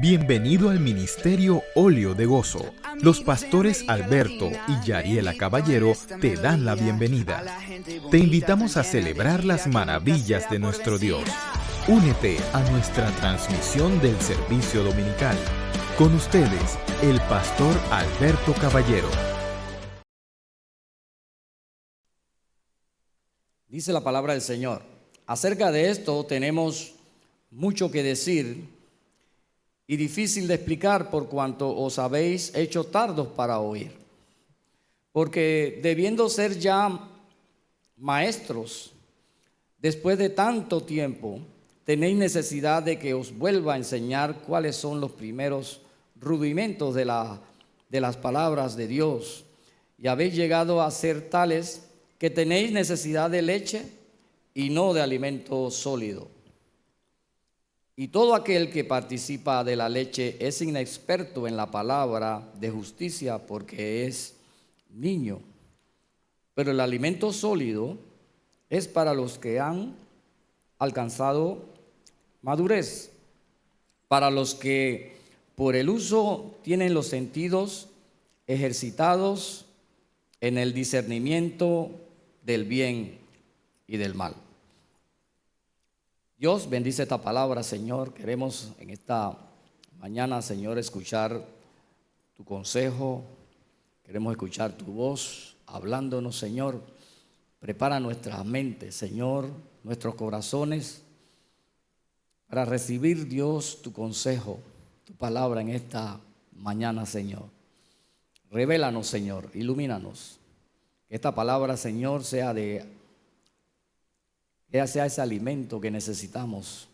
Bienvenido al Ministerio Óleo de Gozo. Los pastores Alberto y Yariela Caballero te dan la bienvenida. Te invitamos a celebrar las maravillas de nuestro Dios. Únete a nuestra transmisión del servicio dominical. Con ustedes, el pastor Alberto Caballero. Dice la palabra del Señor. Acerca de esto tenemos mucho que decir y difícil de explicar por cuanto os habéis hecho tardos para oír. Porque debiendo ser ya maestros, después de tanto tiempo, tenéis necesidad de que os vuelva a enseñar cuáles son los primeros rudimentos de las palabras de Dios. Y habéis llegado a ser tales que tenéis necesidad de leche y no de alimento sólido. Y todo aquel que participa de la leche es inexperto en la palabra de justicia porque es niño. Pero el alimento sólido es para los que han alcanzado madurez, para los que por el uso tienen los sentidos ejercitados en el discernimiento del bien y del mal. Dios bendice esta palabra, Señor. Queremos en esta mañana, Señor, escuchar tu consejo. Queremos escuchar tu voz hablándonos, Señor. Prepara nuestras mentes, Señor, nuestros corazones para recibir, Dios, tu consejo, tu palabra en esta mañana, Señor. Revélanos, Señor, ilumínanos. Que esta palabra, Señor, sea ese alimento que necesitamos,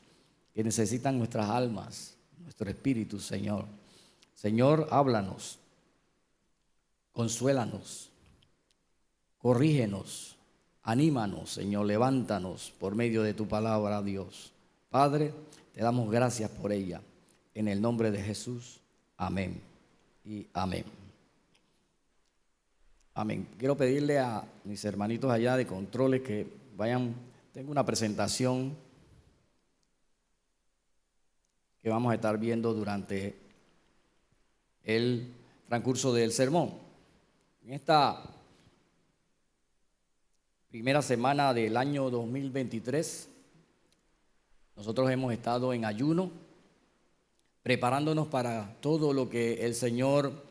que necesitan nuestras almas, nuestro espíritu, Señor. Señor, háblanos, consuélanos, corrígenos, anímanos, Señor, levántanos por medio de tu palabra, Dios. Padre, te damos gracias por ella. En el nombre de Jesús, amén y amén. Amén. Quiero pedirle a mis hermanitos allá de controles que vayan. Tengo una presentación que vamos a estar viendo durante el transcurso del sermón. En esta primera semana del año 2023, nosotros hemos estado en ayuno, preparándonos para todo lo que el Señor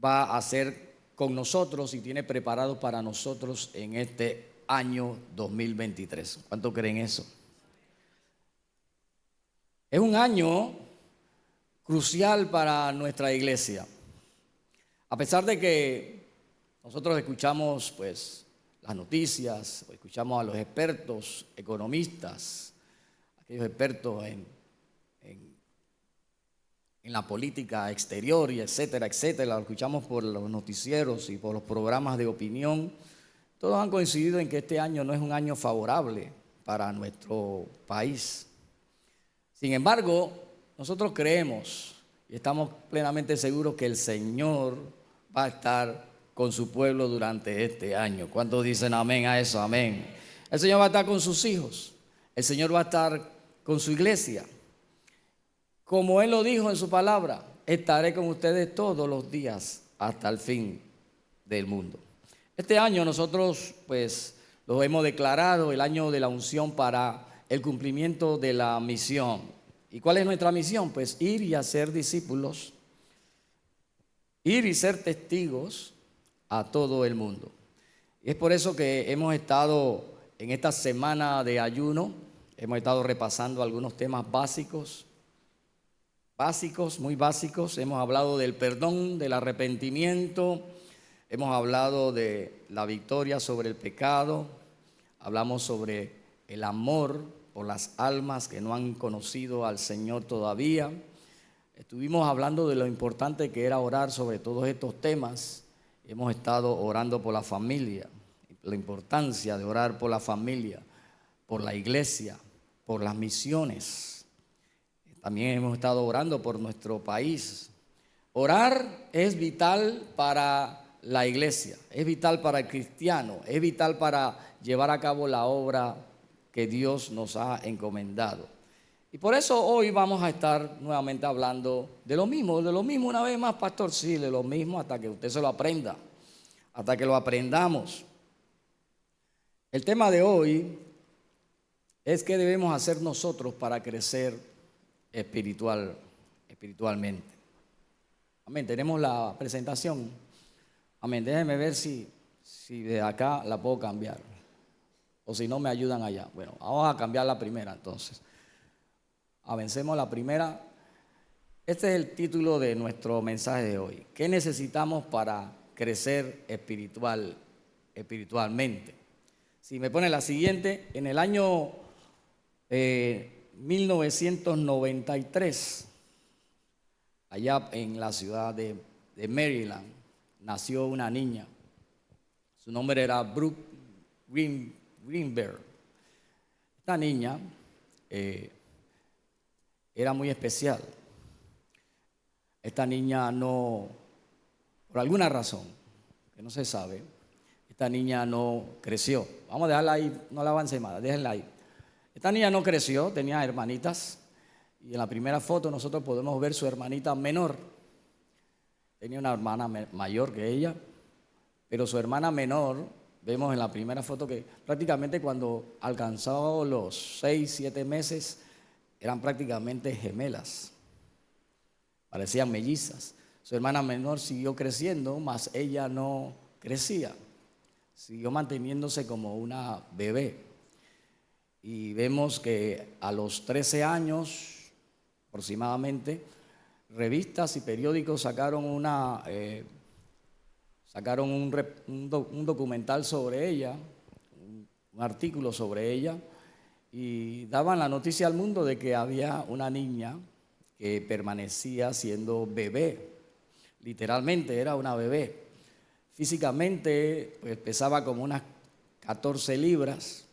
va a hacer con nosotros y tiene preparado para nosotros en este año 2023. ¿Cuánto creen eso? Es un año crucial para nuestra iglesia. A pesar de que nosotros escuchamos pues las noticias, escuchamos a los expertos, economistas, aquellos expertos en la política exterior y etcétera, etcétera, lo escuchamos por los noticieros y por los programas de opinión. Todos han coincidido en que este año no es un año favorable para nuestro país. Sin embargo, nosotros creemos y estamos plenamente seguros que el Señor va a estar con su pueblo durante este año. ¿Cuántos dicen amén a eso? Amén. El Señor va a estar con sus hijos. El Señor va a estar con su iglesia. Como Él lo dijo en su palabra, estaré con ustedes todos los días hasta el fin del mundo. Este año nosotros pues lo hemos declarado el año de la unción para el cumplimiento de la misión. ¿Y cuál es nuestra misión? Pues ir y hacer discípulos, ir y ser testigos a todo el mundo. Y es por eso que hemos estado en esta semana de ayuno, hemos estado repasando algunos temas básicos, muy básicos. Hemos hablado del perdón, del arrepentimiento. Hemos hablado de la victoria sobre el pecado, hablamos sobre el amor por las almas que no han conocido al Señor todavía. Estuvimos hablando de lo importante que era orar sobre todos estos temas. Hemos estado orando por la familia, la importancia de orar por la familia, por la iglesia, por las misiones. También hemos estado orando por nuestro país. Orar es vital para la iglesia, es vital para el cristiano, es vital para llevar a cabo la obra que Dios nos ha encomendado. Y por eso hoy vamos a estar nuevamente hablando de lo mismo una vez más, pastor, sí, de lo mismo hasta que usted se lo aprenda, hasta que lo aprendamos. El tema de hoy es qué debemos hacer nosotros para crecer espiritualmente. Amén, tenemos la presentación. Amén, déjenme ver si de acá la puedo cambiar. O si no me ayudan allá. Bueno, vamos a cambiar la primera entonces. Avancemos la primera. Este es el título de nuestro mensaje de hoy. ¿Qué necesitamos para crecer espiritualmente? Si me pone la siguiente, en el año 1993, allá en la ciudad de Maryland, nació una niña. Su nombre era Brooke Greenberg. Esta niña era muy especial. Esta niña no, por alguna razón que no se sabe, esta niña no creció. Vamos a dejarla ahí, no la avance más, déjenla ahí. Esta niña no creció, tenía hermanitas. Y en la primera foto nosotros podemos ver su hermanita menor. Tenía una hermana mayor que ella, pero su hermana menor, vemos en la primera foto que prácticamente cuando alcanzó los 6, 7 meses, eran prácticamente gemelas, parecían mellizas. Su hermana menor siguió creciendo, mas ella no crecía, siguió manteniéndose como una bebé. Y vemos que a los 13 años aproximadamente, revistas y periódicos sacaron un documental sobre ella, un artículo sobre ella, y daban la noticia al mundo de que había una niña que permanecía siendo bebé. Literalmente era una bebé. Físicamente pues, pesaba como unas 14 libras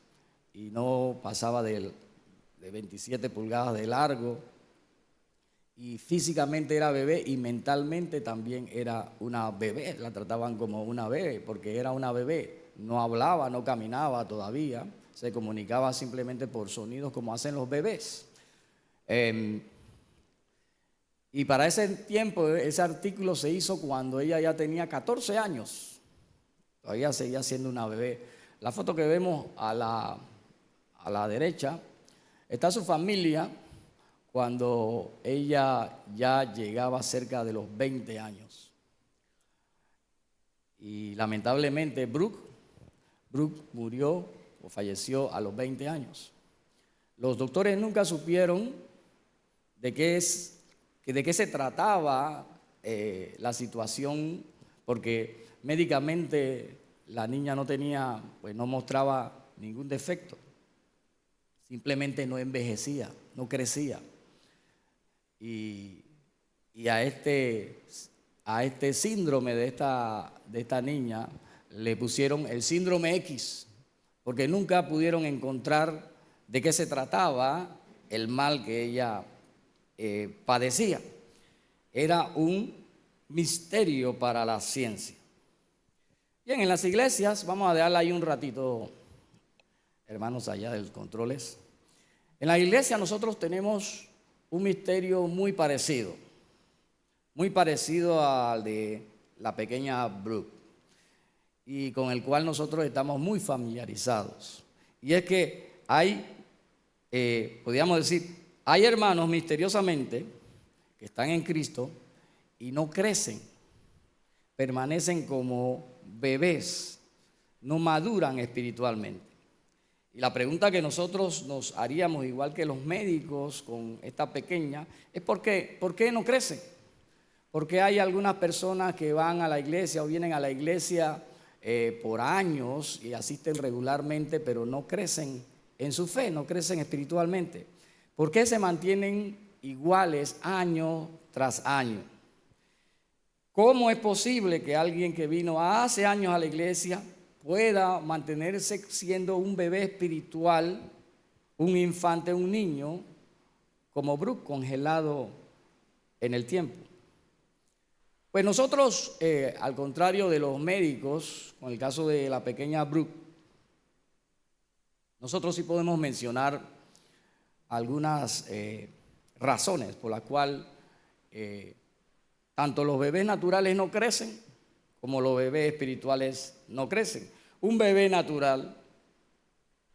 y no pasaba de 27 pulgadas de largo. Y físicamente era bebé y mentalmente también era una bebé. La trataban como una bebé porque era una bebé. No hablaba, no caminaba todavía. Se comunicaba simplemente por sonidos como hacen los bebés. Y para ese tiempo, ese artículo se hizo cuando ella ya tenía 14 años. Todavía seguía siendo una bebé. La foto que vemos a la derecha está su familia cuando ella ya llegaba cerca de los 20 años. Y lamentablemente Brooke murió o falleció a los 20 años. Los doctores nunca supieron de qué se trataba la situación, porque médicamente la niña no mostraba ningún defecto. Simplemente no envejecía, no crecía. Y a este síndrome de esta niña le pusieron el síndrome X, porque nunca pudieron encontrar de qué se trataba el mal que ella padecía. Era un misterio para la ciencia. Bien, en las iglesias, vamos a dejarla ahí un ratito, hermanos allá de los controles. En la iglesia nosotros tenemos un misterio muy parecido al de la pequeña Brooke, y con el cual nosotros estamos muy familiarizados. Y es que podríamos decir, hay hermanos misteriosamente que están en Cristo y no crecen, permanecen como bebés, no maduran espiritualmente. Y la pregunta que nosotros nos haríamos, igual que los médicos con esta pequeña, es ¿por qué no crecen? Porque hay algunas personas que van a la iglesia o vienen a la iglesia por años y asisten regularmente, pero no crecen en su fe, no crecen espiritualmente. ¿Por qué se mantienen iguales año tras año? ¿Cómo es posible que alguien que vino hace años a la iglesia pueda mantenerse siendo un bebé espiritual, un infante, un niño, como Brooke, congelado en el tiempo? Pues nosotros, al contrario de los médicos, con el caso de la pequeña Brooke, nosotros sí podemos mencionar algunas razones por las cuales tanto los bebés naturales no crecen como los bebés espirituales no crecen. Un bebé natural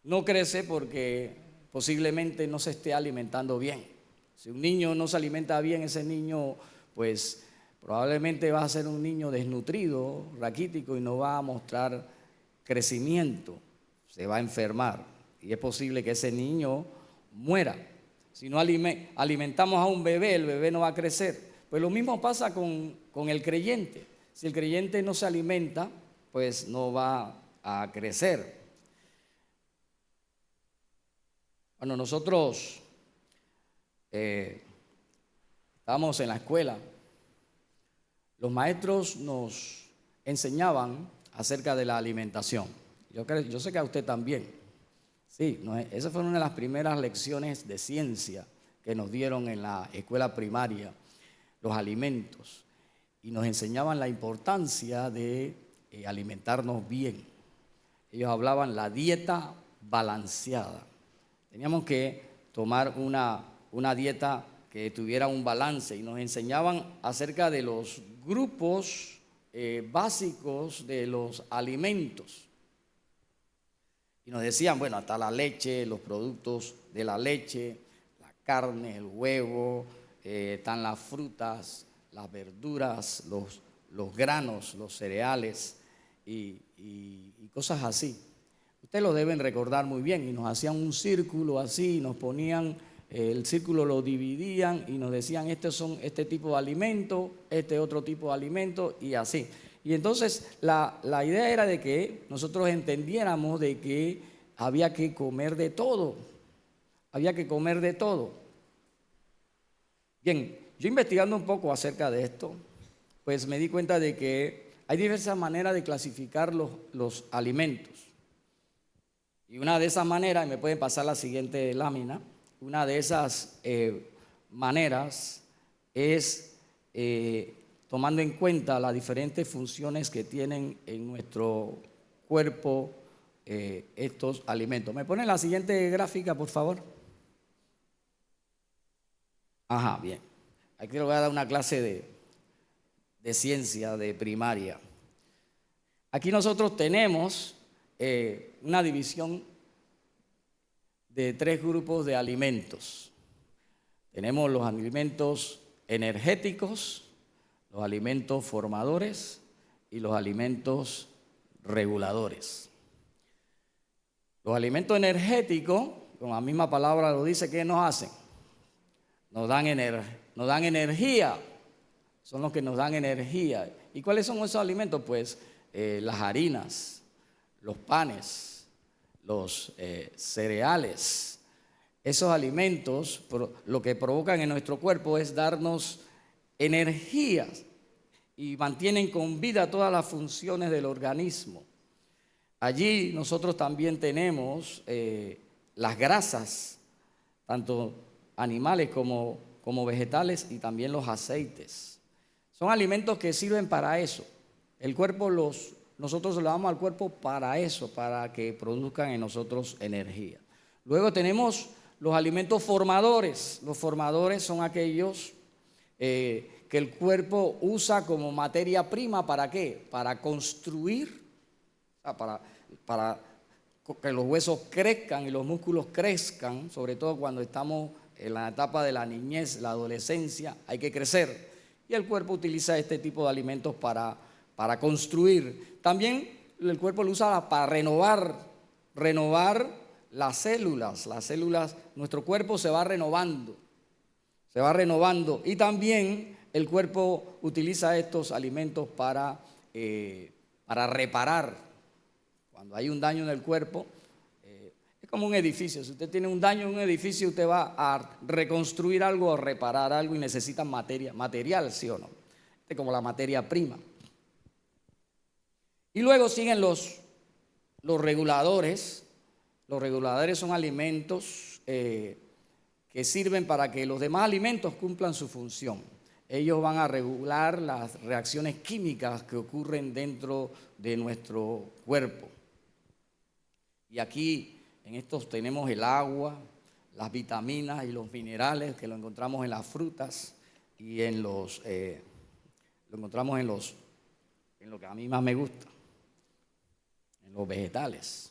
no crece porque posiblemente no se esté alimentando bien. Si un niño no se alimenta bien, ese niño pues probablemente va a ser un niño desnutrido, raquítico, y no va a mostrar crecimiento, se va a enfermar y es posible que ese niño muera. Si no alimentamos a un bebé, el bebé no va a crecer. Pues lo mismo pasa con el creyente. Si el creyente no se alimenta, pues no va a crecer. Bueno, nosotros estábamos en la escuela. Los maestros nos enseñaban acerca de la alimentación. Yo sé que a usted también. Sí, esa fue una de las primeras lecciones de ciencia que nos dieron en la escuela primaria, los alimentos. Y nos enseñaban la importancia de alimentarnos bien. Ellos hablaban la dieta balanceada. Teníamos que tomar una dieta que tuviera un balance y nos enseñaban acerca de los grupos básicos de los alimentos. Y nos decían, bueno, hasta la leche, los productos de la leche, la carne, el huevo, están las frutas, las verduras, los granos, los cereales y cosas así. Ustedes lo deben recordar muy bien. Y nos hacían un círculo así, nos ponían, el círculo lo dividían y nos decían, estos son este tipo de alimento, este otro tipo de alimento y así. Y entonces la idea era de que nosotros entendiéramos de que había que comer de todo. Había que comer de todo. Bien, yo investigando un poco acerca de esto, pues me di cuenta de que hay diversas maneras de clasificar los alimentos. Y una de esas maneras, y me pueden pasar la siguiente lámina, una de esas maneras es tomando en cuenta las diferentes funciones que tienen en nuestro cuerpo estos alimentos. ¿Me ponen la siguiente gráfica, por favor? Ajá, bien. Aquí le voy a dar una clase de ciencia de primaria. Aquí nosotros tenemos una división de 3 grupos de alimentos. Tenemos los alimentos energéticos, los alimentos formadores y los alimentos reguladores. Los alimentos energéticos, con la misma palabra lo dice, ¿qué nos hacen? Nos dan energía, son los que nos dan energía. ¿Y cuáles son esos alimentos? Pues las harinas, los panes, los cereales. Esos alimentos lo que provocan en nuestro cuerpo es darnos energías y mantienen con vida todas las funciones del organismo. Allí nosotros también tenemos las grasas, tanto animales como vegetales, y también los aceites. Son alimentos que sirven para eso. El cuerpo nosotros le damos al cuerpo para eso, para que produzcan en nosotros energía. Luego tenemos los alimentos formadores. Los formadores son aquellos que el cuerpo usa como materia prima. ¿Para qué? Para construir, para que los huesos crezcan y los músculos crezcan, sobre todo cuando estamos en la etapa de la niñez, la adolescencia, hay que crecer. Y el cuerpo utiliza este tipo de alimentos para construir. También el cuerpo lo usa para renovar las células. Las células, nuestro cuerpo se va renovando. Y también el cuerpo utiliza estos alimentos para reparar. Cuando hay un daño en el cuerpo, es como un edificio. Si usted tiene un daño en un edificio, usted va a reconstruir algo o reparar algo y necesita material, ¿sí o no? Es como la materia prima. Y luego siguen los reguladores. Los reguladores son alimentos que sirven para que los demás alimentos cumplan su función. Ellos van a regular las reacciones químicas que ocurren dentro de nuestro cuerpo. Y aquí en estos tenemos el agua, las vitaminas y los minerales que lo encontramos en las frutas y lo encontramos en lo que a mí más me gusta, en los vegetales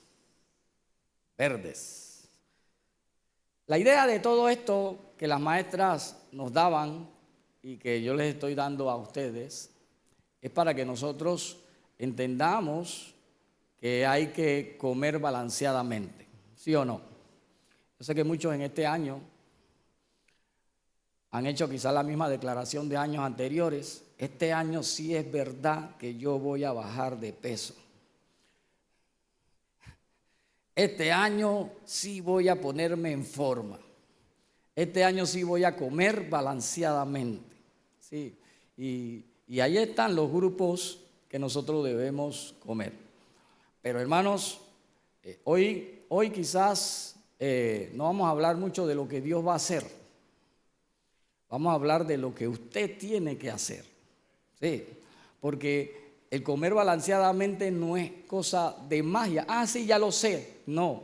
verdes. La idea de todo esto que las maestras nos daban y que yo les estoy dando a ustedes es para que nosotros entendamos que hay que comer balanceadamente, ¿sí o no? Yo sé que muchos en este año han hecho quizás la misma declaración de años anteriores. Este año sí es verdad que yo voy a bajar de peso. Este año sí voy a ponerme en forma. Este año sí voy a comer balanceadamente. Sí. Y ahí están los grupos que nosotros debemos comer. Pero hermanos, hoy quizás no vamos a hablar mucho de lo que Dios va a hacer. Vamos a hablar de lo que usted tiene que hacer. Sí, porque el comer balanceadamente no es cosa de magia. Ah, sí, ya lo sé. No.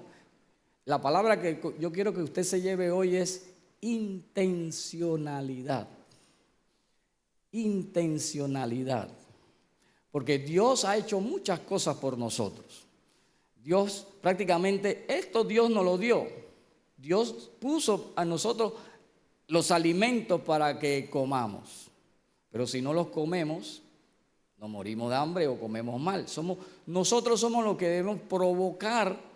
La palabra que yo quiero que usted se lleve hoy es intencionalidad. Intencionalidad. Porque Dios ha hecho muchas cosas por nosotros. Dios prácticamente, esto Dios nos lo dio. Dios puso a nosotros los alimentos para que comamos. Pero si no los comemos, nos morimos de hambre o comemos mal. Nosotros somos los que debemos provocar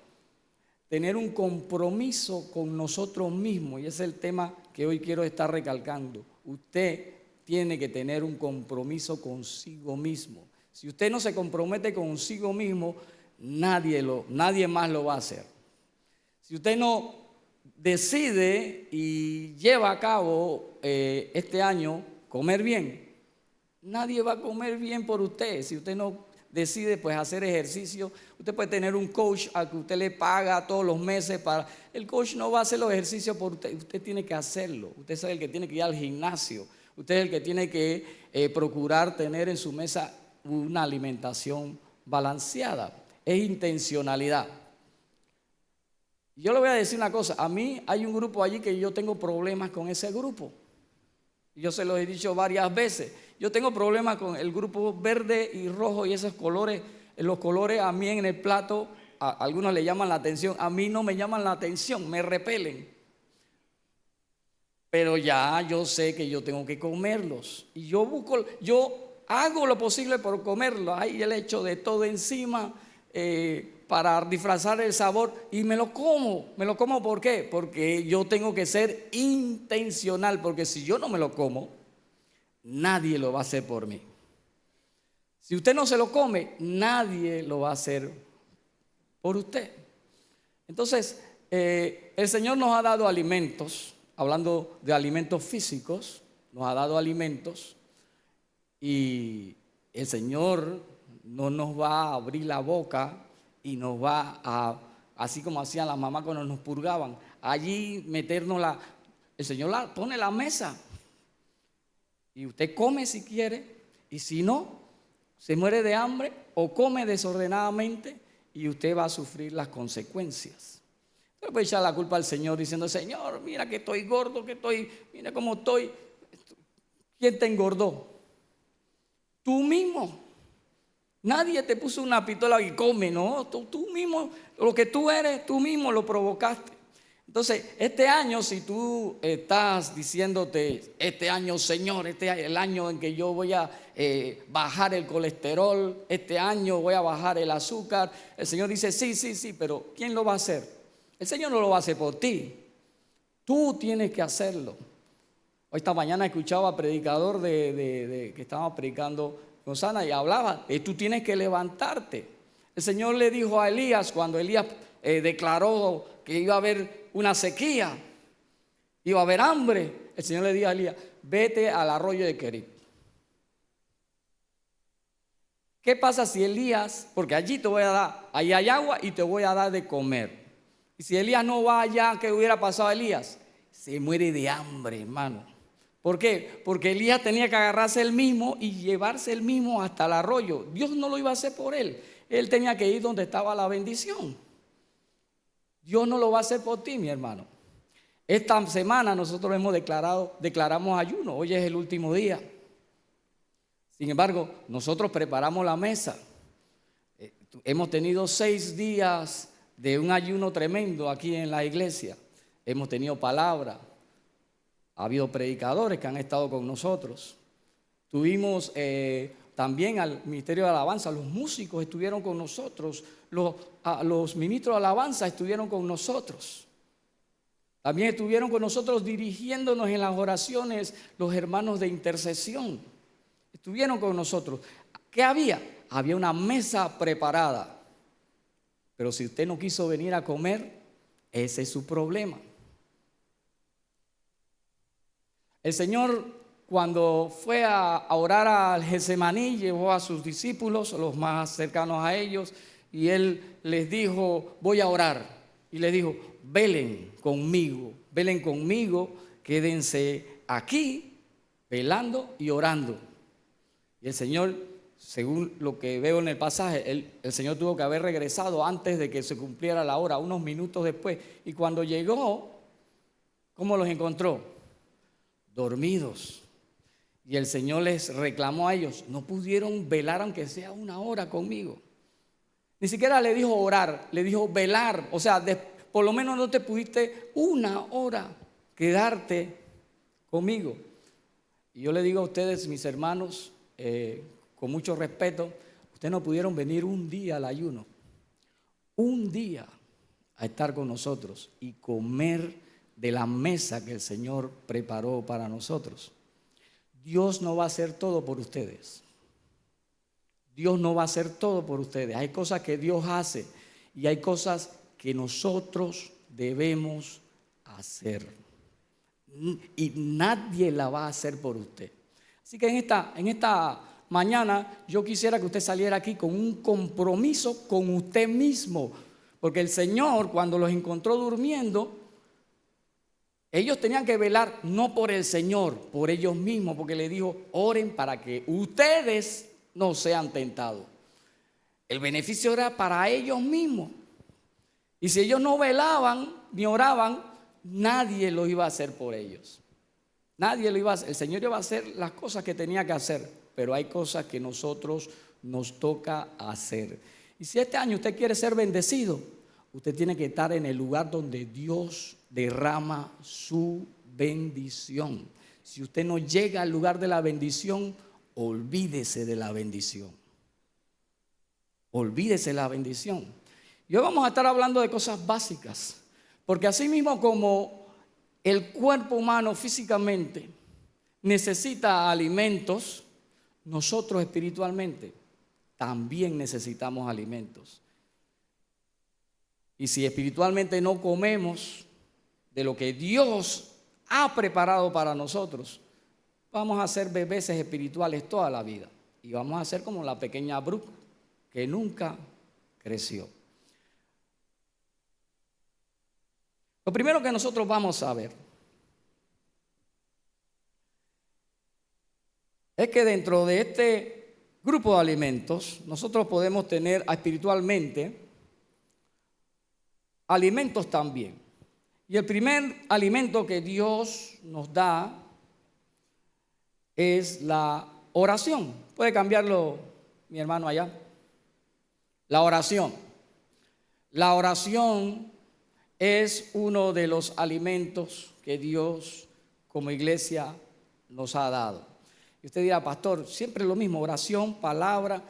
tener un compromiso con nosotros mismos. Y ese es el tema que hoy quiero estar recalcando. Usted tiene que tener un compromiso consigo mismo. Si usted no se compromete consigo mismo, nadie más lo va a hacer. Si usted no decide y lleva a cabo este año comer bien, nadie va a comer bien por usted. Si usted no decide pues hacer ejercicio, usted puede tener un coach al que usted le paga todos los meses el coach no va a hacer los ejercicios por usted. Usted tiene que hacerlo. Usted es el que tiene que ir al gimnasio. Usted es el que tiene que procurar tener en su mesa una alimentación balanceada. Es intencionalidad. Yo le voy a decir una cosa. A mí hay un grupo allí que yo tengo problemas con ese grupo. Yo se los he dicho varias veces. Yo tengo problemas con el grupo verde y rojo y esos colores. Los colores a mí en el plato, a algunos le llaman la atención. A mí no me llaman la atención, me repelen. Pero ya yo sé que yo tengo que comerlos. Y yo hago lo posible por comerlos. Ahí le echo de todo encima para disfrazar el sabor y me lo como. ¿Me lo como por qué? Porque yo tengo que ser intencional, porque si yo no me lo como, nadie lo va a hacer por mí. Si usted no se lo come, nadie lo va a hacer por usted. Entonces, el Señor nos ha dado alimentos, hablando de alimentos físicos, nos ha dado alimentos y el Señor no nos va a abrir la boca y nos va a, así como hacían las mamás cuando nos purgaban, allí meternos el Señor pone la mesa y usted come si quiere y si no, se muere de hambre o come desordenadamente y usted va a sufrir las consecuencias. Usted puede echar la culpa al Señor diciendo, Señor, mira que estoy gordo, mira cómo estoy. ¿Quién te engordó? Tú mismo. Nadie te puso una pistola y come, ¿no? Tú mismo, lo que tú eres, tú mismo lo provocaste. Entonces, este año, si tú estás diciéndote, este año, Señor, este es el año en que yo voy a bajar el colesterol, este año voy a bajar el azúcar, el Señor dice, sí, pero ¿quién lo va a hacer? El Señor no lo va a hacer por ti. Tú tienes que hacerlo. Hoy esta mañana escuchaba a predicador que estaba predicando con Sana y hablaba, tú tienes que levantarte. El Señor le dijo a Elías, cuando Elías declaró que iba a haber una sequía, iba a haber hambre, el Señor le dijo a Elías, vete al arroyo de Querib. ¿Qué pasa si Elías, porque allí te voy a dar, allí hay agua y te voy a dar de comer? Y si Elías no va allá, ¿qué hubiera pasado a Elías? Se muere de hambre, hermano. ¿Por qué? Porque Elías tenía que agarrarse él mismo y llevarse él mismo hasta el arroyo. Dios no lo iba a hacer por él. Él tenía que ir donde estaba la bendición. Dios no lo va a hacer por ti, mi hermano. Esta semana nosotros declaramos ayuno, hoy es el último día. Sin embargo, nosotros preparamos la mesa. Hemos tenido 6 días de un ayuno tremendo aquí en la iglesia. Hemos tenido palabra, ha habido predicadores que han estado con nosotros. Tuvimos también al Ministerio de Alabanza, los músicos estuvieron con nosotros, los ministros de Alabanza estuvieron con nosotros. También estuvieron con nosotros dirigiéndonos en las oraciones los hermanos de intercesión. Estuvieron con nosotros. ¿Qué había? Había una mesa preparada. Pero si usted no quiso venir a comer, ese es su problema. El Señor, cuando fue a orar al Getsemaní, llevó a sus discípulos, los más cercanos a ellos, y Él les dijo, voy a orar. Y les dijo, velen conmigo, quédense aquí, velando y orando. Y el Señor, según lo que veo en el pasaje, el Señor tuvo que haber regresado antes de que se cumpliera la hora, unos minutos después. Y cuando llegó, ¿cómo los encontró? Dormidos. Y el Señor les reclamó a ellos, no pudieron velar aunque sea 1 hora conmigo. Ni siquiera le dijo orar, le dijo velar. O sea, por lo menos no te pudiste 1 hora quedarte conmigo. Y yo le digo a ustedes, mis hermanos, con mucho respeto, ustedes no pudieron venir un día al ayuno, un día a estar con nosotros y comer de la mesa que el Señor preparó para nosotros. Dios no va a hacer todo por ustedes. Dios no va a hacer todo por ustedes. Hay cosas que Dios hace y hay cosas que nosotros debemos hacer. Y nadie la va a hacer por usted. Así que en esta mañana yo quisiera que usted saliera aquí con un compromiso con usted mismo. Porque el Señor, cuando los encontró durmiendo, ellos tenían que velar no por el Señor, por ellos mismos, porque le dijo, oren para que ustedes no sean tentados. El beneficio era para ellos mismos. Y si ellos no velaban ni oraban, nadie lo iba a hacer por ellos. Nadie lo iba a hacer. El Señor iba a hacer las cosas que tenía que hacer, pero hay cosas que nosotros nos toca hacer. Y si este año usted quiere ser bendecido, usted tiene que estar en el lugar donde Dios derrama su bendición. Si usted no llega al lugar de la bendición, olvídese de la bendición. Olvídese de la bendición. Y hoy vamos a estar hablando de cosas básicas, porque así mismo como el cuerpo humano físicamente necesita alimentos, nosotros espiritualmente también necesitamos alimentos. Y si espiritualmente no comemos de lo que Dios ha preparado para nosotros, vamos a ser bebés espirituales toda la vida. Y vamos a ser como la pequeña Brooke, que nunca creció. Lo primero que nosotros vamos a ver es que dentro de este grupo de alimentos, nosotros podemos tener espiritualmente alimentos también. Y el primer alimento que Dios nos da es la oración. ¿Puede cambiarlo mi hermano allá? La oración. La oración es uno de los alimentos que Dios como iglesia nos ha dado. Y usted dirá, pastor, siempre lo mismo, oración, palabra,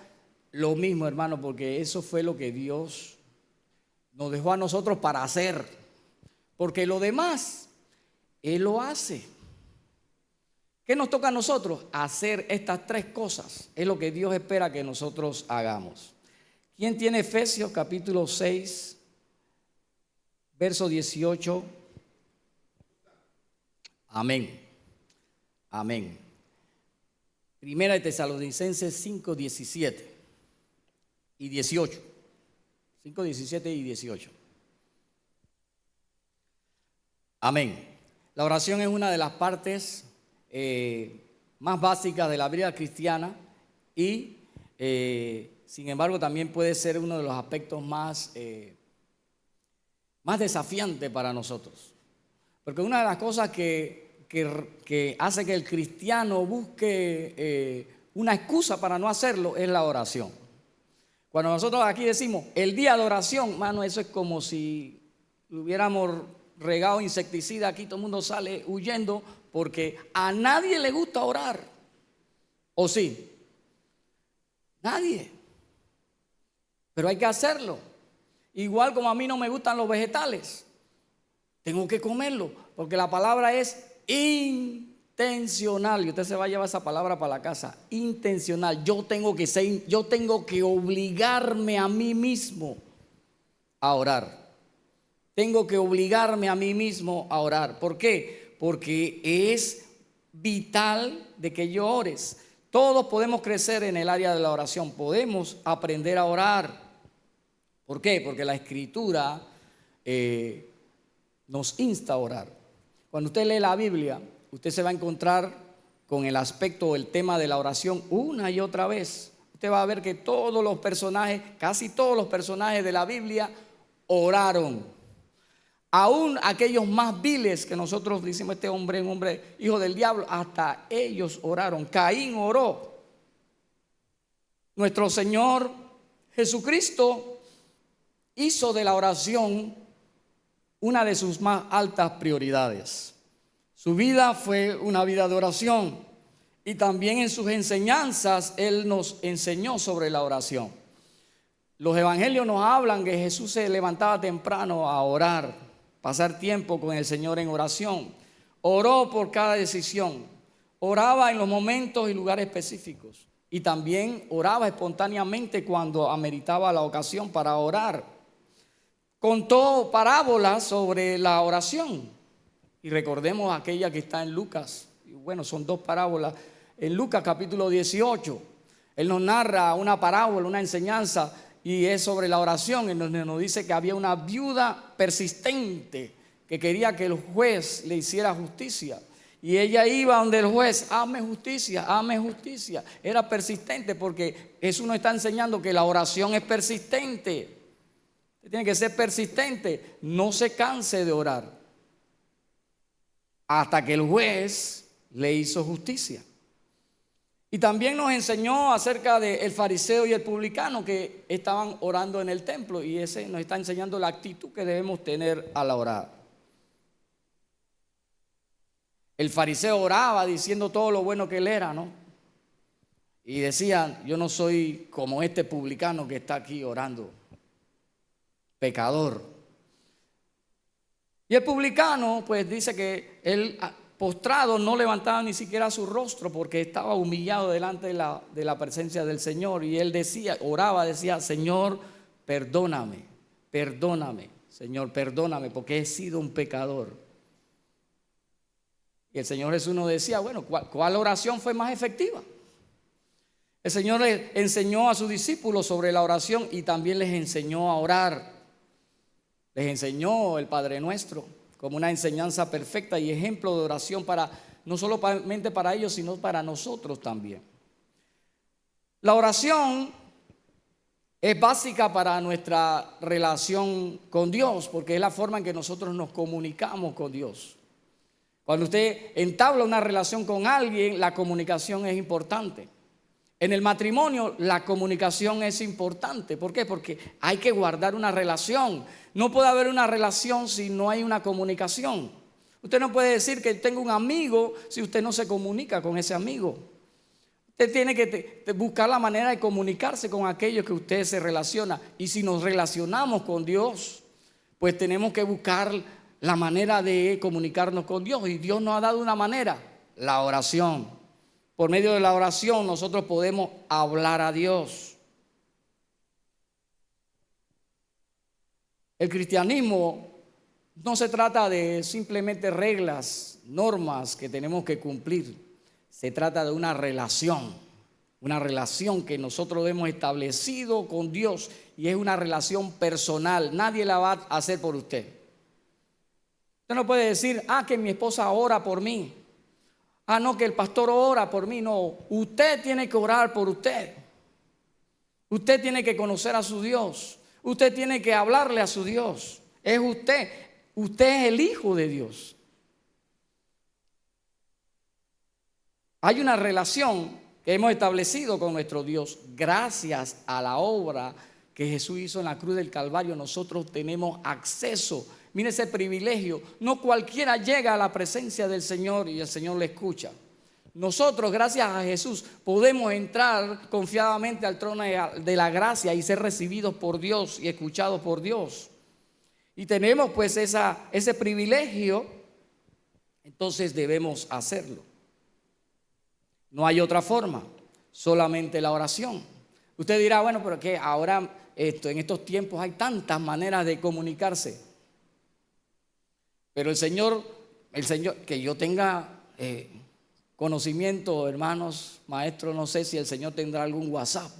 lo mismo, hermano, porque eso fue lo que Dios nos dejó a nosotros para hacer. Porque lo demás, Él lo hace. ¿Qué nos toca a nosotros? Hacer estas 3 cosas. Es lo que Dios espera que nosotros hagamos. ¿Quién tiene Efesios capítulo 6, verso 18? Amén. Amén. Primera de Tesalonicenses 5, 17 y 18. 5, 17 y 18. Amén. La oración es una de las partes más básicas de la vida cristiana y sin embargo también puede ser uno de los aspectos más desafiantes para nosotros. Porque una de las cosas que hace que el cristiano busque una excusa para no hacerlo es la oración. Cuando nosotros aquí decimos el día de oración, mano, eso es como si hubiéramos regado insecticida aquí, todo el mundo sale huyendo porque a nadie le gusta orar. ¿O sí? Nadie. Pero hay que hacerlo. Igual como a mí no me gustan los vegetales, tengo que comerlo, porque la palabra es intencional. Y usted se va a llevar esa palabra para la casa. Intencional. Yo tengo que obligarme a mí mismo a orar. Tengo que obligarme a mí mismo a orar. ¿Por qué? Porque es vital de que yo ores. Todos podemos crecer en el área de la oración. Podemos aprender a orar. ¿Por qué? Porque la Escritura nos insta a orar. Cuando usted lee la Biblia, usted se va a encontrar con el aspecto o el tema de la oración una y otra vez. Usted va a ver que todos los personajes, casi todos los personajes de la Biblia oraron. Aún aquellos más viles que nosotros decimos, este hombre es un hombre hijo del diablo, hasta ellos oraron. Caín oró. Nuestro Señor Jesucristo hizo de la oración una de sus más altas prioridades. Su vida fue una vida de oración y también en sus enseñanzas Él nos enseñó sobre la oración. Los evangelios nos hablan que Jesús se levantaba temprano a orar, pasar tiempo con el Señor en oración. Oró por cada decisión, oraba en los momentos y lugares específicos y también oraba espontáneamente cuando ameritaba la ocasión para orar. Contó parábolas sobre la oración y recordemos aquella que está en Lucas. Bueno, son dos parábolas. En Lucas capítulo 18, Él nos narra una parábola, una enseñanza y es sobre la oración, en donde nos dice que había una viuda persistente que quería que el juez le hiciera justicia. Y ella iba donde el juez, hazme justicia, hazme justicia. Era persistente porque Jesús nos está enseñando que la oración es persistente. Tiene que ser persistente, no se canse de orar hasta que el juez le hizo justicia. Y también nos enseñó acerca del fariseo y el publicano que estaban orando en el templo, y ese nos está enseñando la actitud que debemos tener al orar. El fariseo oraba diciendo todo lo bueno que él era, ¿no? Y decía, yo no soy como este publicano que está aquí orando, pecador. Y el publicano pues dice que él postrado no levantaba ni siquiera su rostro porque estaba humillado delante de la presencia del Señor, y él decía, oraba, decía, Señor, perdóname, perdóname, Señor, perdóname porque he sido un pecador. Y el Señor Jesús nos decía, bueno, ¿cuál oración fue más efectiva? El Señor le enseñó a sus discípulos sobre la oración y también les enseñó a orar. Les enseñó el Padre Nuestro como una enseñanza perfecta y ejemplo de oración para no solamente para ellos, sino para nosotros también. La oración es básica para nuestra relación con Dios, porque es la forma en que nosotros nos comunicamos con Dios. Cuando usted entabla una relación con alguien, la comunicación es importante. En el matrimonio la comunicación es importante. ¿Por qué? Porque hay que guardar una relación. No puede haber una relación si no hay una comunicación. Usted no puede decir que tengo un amigo si usted no se comunica con ese amigo. Usted tiene que buscar la manera de comunicarse con aquellos que usted se relaciona. Y si nos relacionamos con Dios, pues tenemos que buscar la manera de comunicarnos con Dios. Y Dios nos ha dado una manera, la oración. Por medio de la oración nosotros podemos hablar a Dios. El cristianismo no se trata de simplemente reglas, normas que tenemos que cumplir. Se trata de una relación que nosotros hemos establecido con Dios, y es una relación personal. Nadie la va a hacer por usted. Usted no puede decir, que mi esposa ora por mí. No, que el pastor ora por mí. No, usted tiene que orar por usted. Usted tiene que conocer a su Dios. Usted tiene que hablarle a su Dios. Es usted. Usted es el hijo de Dios. Hay una relación que hemos establecido con nuestro Dios. Gracias a la obra que Jesús hizo en la cruz del Calvario, nosotros tenemos acceso. Mire ese privilegio. No cualquiera llega a la presencia del Señor y el Señor le escucha. Nosotros, gracias a Jesús, podemos entrar confiadamente al trono de la gracia y ser recibidos por Dios y escuchados por Dios. Y tenemos pues ese privilegio, entonces debemos hacerlo. No hay otra forma, solamente la oración. Usted dirá, bueno, pero que ahora en estos tiempos hay tantas maneras de comunicarse. Pero el Señor, que yo tenga conocimiento, hermanos, maestros, no sé si el Señor tendrá algún WhatsApp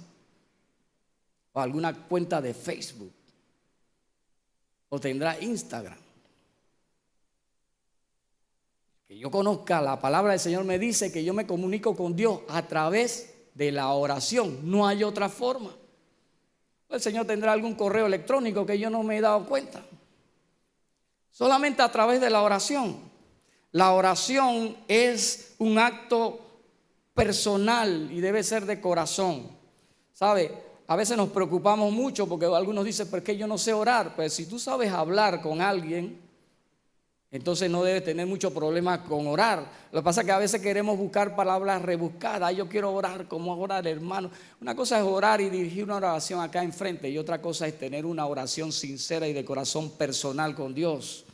o alguna cuenta de Facebook o tendrá Instagram. Que yo conozca, la palabra del Señor me dice que yo me comunico con Dios a través de la oración. No hay otra forma. El Señor tendrá algún correo electrónico que yo no me he dado cuenta. Solamente a través de la oración. La oración es un acto personal y debe ser de corazón. ¿Sabe? A veces nos preocupamos mucho porque algunos dicen, ¿por qué yo no sé orar? Pues si tú sabes hablar con alguien, entonces no debes tener mucho problema con orar. Lo que pasa es que a veces queremos buscar palabras rebuscadas. Ay, yo quiero orar, ¿cómo orar, hermano? Una cosa es orar y dirigir una oración acá enfrente, y otra cosa es tener una oración sincera y de corazón personal con Dios.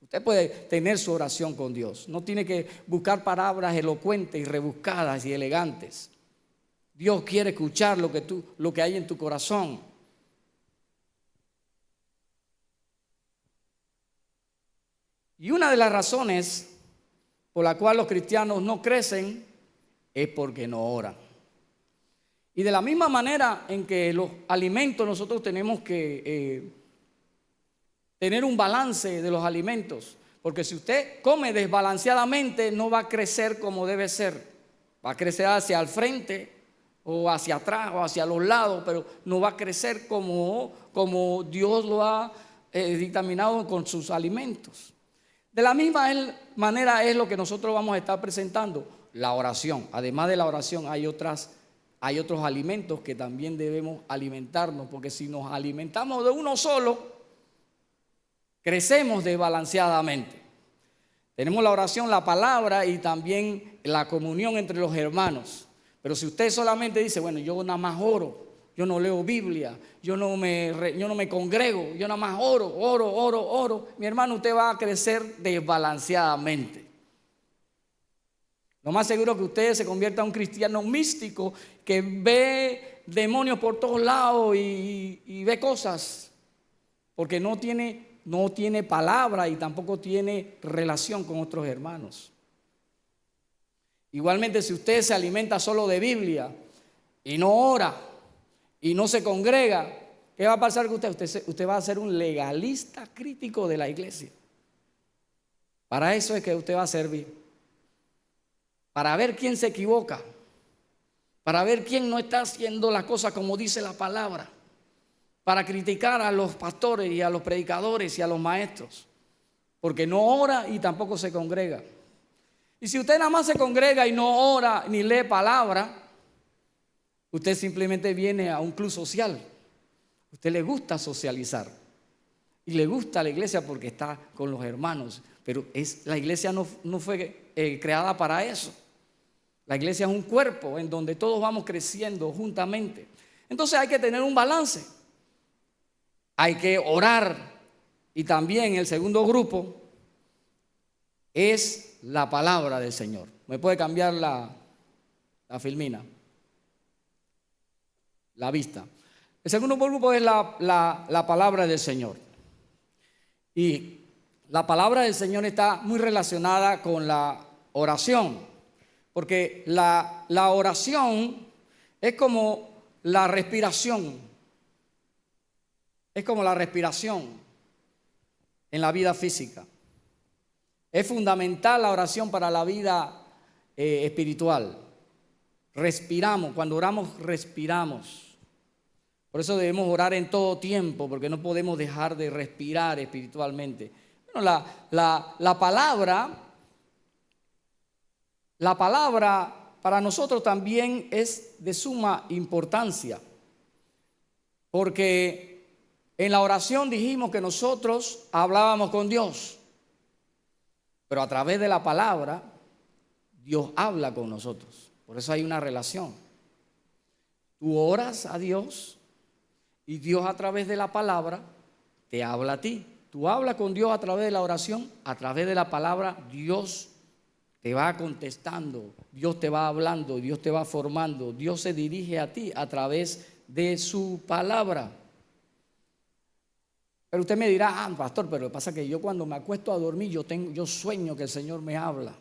Usted puede tener su oración con Dios. No tiene que buscar palabras elocuentes y rebuscadas y elegantes. Dios quiere escuchar lo que hay en tu corazón. Y una de las razones por la cual los cristianos no crecen es porque no oran. Y de la misma manera en que los alimentos nosotros tenemos que tener un balance de los alimentos, porque si usted come desbalanceadamente no va a crecer como debe ser. Va a crecer hacia el frente o hacia atrás o hacia los lados, pero no va a crecer como Dios lo ha dictaminado con sus alimentos. De la misma manera es lo que nosotros vamos a estar presentando, la oración. Además de la oración hay otros alimentos que también debemos alimentarnos, porque si nos alimentamos de uno solo, crecemos desbalanceadamente. Tenemos la oración, la palabra y también la comunión entre los hermanos. Pero si usted solamente dice, bueno, yo nada más oro, yo no leo Biblia, yo no me congrego, yo nada más oro, mi hermano, usted va a crecer desbalanceadamente. Lo más seguro es que usted se convierta en un cristiano místico que ve demonios por todos lados y ve cosas, porque no tiene palabra y tampoco tiene relación con otros hermanos. Igualmente, si usted se alimenta solo de Biblia y no ora y no se congrega, ¿qué va a pasar con usted? Usted va a ser un legalista crítico de la iglesia. Para eso es que usted va a servir. Para ver quién se equivoca. Para ver quién no está haciendo las cosas como dice la palabra. Para criticar a los pastores y a los predicadores y a los maestros. Porque no ora y tampoco se congrega. Y si usted nada más se congrega y no ora ni lee palabra, usted simplemente viene a un club social. Usted le gusta socializar. Y le gusta la iglesia porque está con los hermanos. Pero la iglesia no fue creada para eso. La iglesia es un cuerpo en donde todos vamos creciendo juntamente. Entonces hay que tener un balance. Hay que orar. Y también el segundo grupo es la palabra del Señor. ¿Me puede cambiar la filmina? La vista. El segundo grupo es la palabra del Señor. Y la palabra del Señor está muy relacionada con la oración. Porque la oración es como la respiración. Es como la respiración en la vida física. Es fundamental la oración para la vida espiritual. Respiramos, cuando oramos respiramos. Por eso debemos orar en todo tiempo, porque no podemos dejar de respirar espiritualmente. Bueno, la palabra para nosotros también es de suma importancia, porque en la oración dijimos que nosotros hablábamos con Dios, pero a través de la palabra Dios habla con nosotros. Por eso hay una relación. Tú oras a Dios y Dios a través de la palabra te habla a ti. Tú hablas con Dios a través de la oración, a través de la palabra Dios te va contestando, Dios te va hablando, Dios te va formando, Dios se dirige a ti a través de su palabra. Pero usted me dirá, pastor, pero lo que pasa es que yo cuando me acuesto a dormir, yo sueño que el Señor me habla.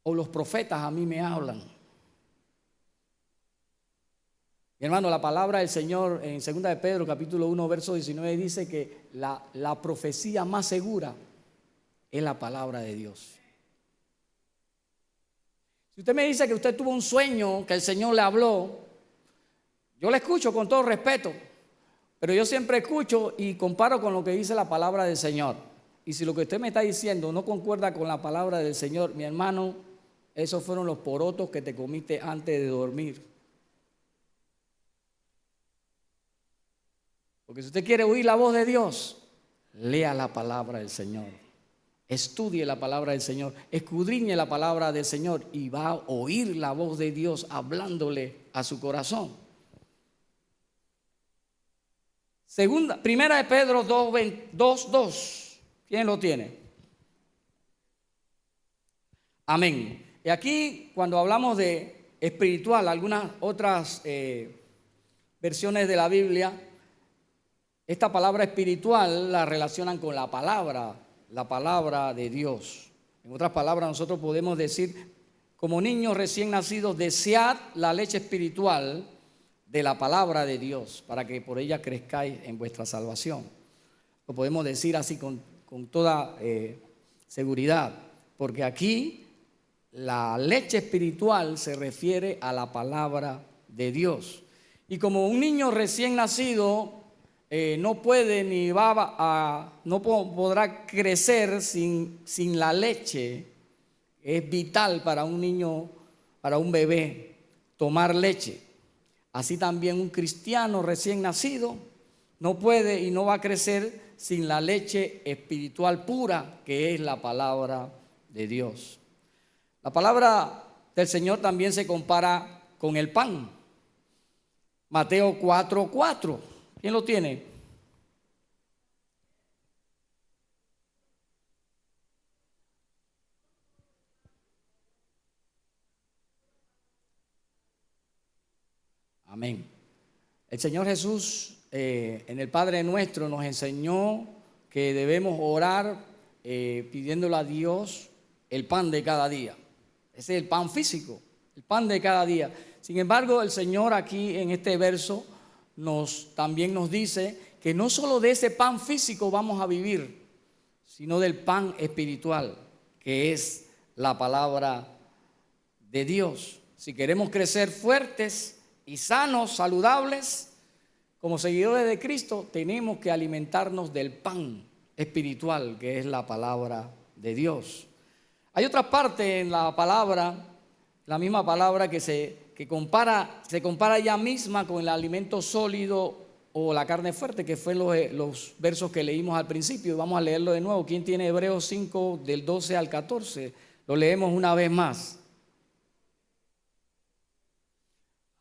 O los profetas a mí me hablan. Mi hermano, la palabra del Señor en 2 de Pedro, capítulo 1, verso 19, dice que la profecía más segura es la palabra de Dios. Si usted me dice que usted tuvo un sueño, que el Señor le habló, yo le escucho con todo respeto, pero yo siempre escucho y comparo con lo que dice la palabra del Señor. Y si lo que usted me está diciendo no concuerda con la palabra del Señor, mi hermano, esos fueron los porotos que te comiste antes de dormir. Porque si usted quiere oír la voz de Dios, lea la palabra del Señor. Estudie la palabra del Señor, escudriñe la palabra del Señor y va a oír la voz de Dios hablándole a su corazón. Primera de Pedro 2:2. ¿Quién lo tiene? Amén. Y aquí cuando hablamos de espiritual, algunas otras versiones de la Biblia, esta palabra espiritual la relacionan con la palabra de Dios. En otras palabras, nosotros podemos decir, como niños recién nacidos, desead la leche espiritual de la palabra de Dios, para que por ella crezcáis en vuestra salvación. Lo podemos decir así con toda seguridad, porque aquí la leche espiritual se refiere a la palabra de Dios. Y como un niño recién nacido no puede ni no podrá crecer sin la leche, es vital para un niño, para un bebé, tomar leche. Así también un cristiano recién nacido no puede y no va a crecer sin la leche espiritual pura, que es la palabra de Dios. La palabra del Señor también se compara con el pan. Mateo 4:4. ¿Quién lo tiene? Amén. El Señor Jesús en el Padre Nuestro nos enseñó que debemos orar pidiéndole a Dios el pan de cada día. Ese es el pan físico, el pan de cada día. Sin embargo, el Señor aquí en este verso también nos dice que no solo de ese pan físico vamos a vivir, sino del pan espiritual, que es la palabra de Dios. Si queremos crecer fuertes y sanos, saludables, como seguidores de Cristo, tenemos que alimentarnos del pan espiritual, que es la palabra de Dios. Hay otra parte en la palabra, la misma palabra que se compara ella misma con el alimento sólido o la carne fuerte, que fue los versos que leímos al principio. Vamos a leerlo de nuevo. ¿Quién tiene Hebreos 5 del 12 al 14? Lo leemos una vez más.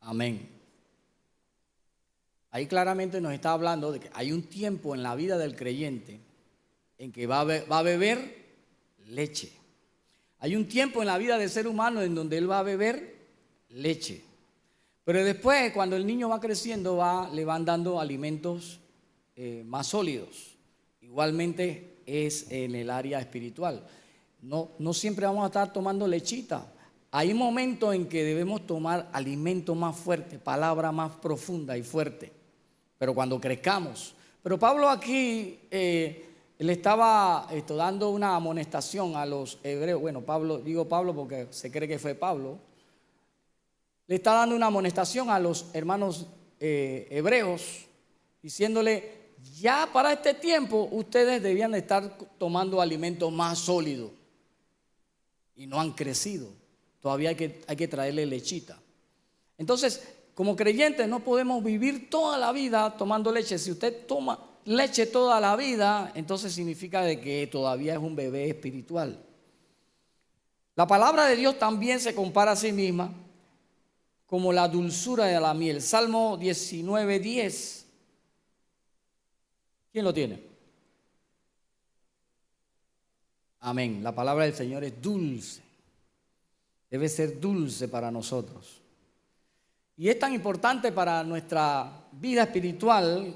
Amén. Ahí claramente nos está hablando de que hay un tiempo en la vida del creyente en que va a beber leche. Hay un tiempo en la vida del ser humano en donde él va a beber leche. Pero después, cuando el niño va creciendo, le van dando alimentos más sólidos. Igualmente es en el área espiritual. No siempre vamos a estar tomando lechita. Hay momentos en que debemos tomar alimento más fuerte, palabra más profunda y fuerte, pero cuando crezcamos. Pero Pablo aquí le estaba dando una amonestación a los hebreos. Bueno, digo Pablo porque se cree que fue Pablo. Le está dando una amonestación a los hermanos hebreos, diciéndole, ya para este tiempo ustedes debían estar tomando alimentos más sólidos. y no han crecido. Todavía hay que traerle lechita. Entonces, como creyentes no podemos vivir toda la vida tomando leche. Si usted toma leche toda la vida, entonces significa de que todavía es un bebé espiritual. La palabra de Dios también se compara a sí misma como la dulzura de la miel. Salmo 19:10. ¿Quién lo tiene? Amén. La palabra del Señor es dulce. Debe ser dulce para nosotros. Y es tan importante para nuestra vida espiritual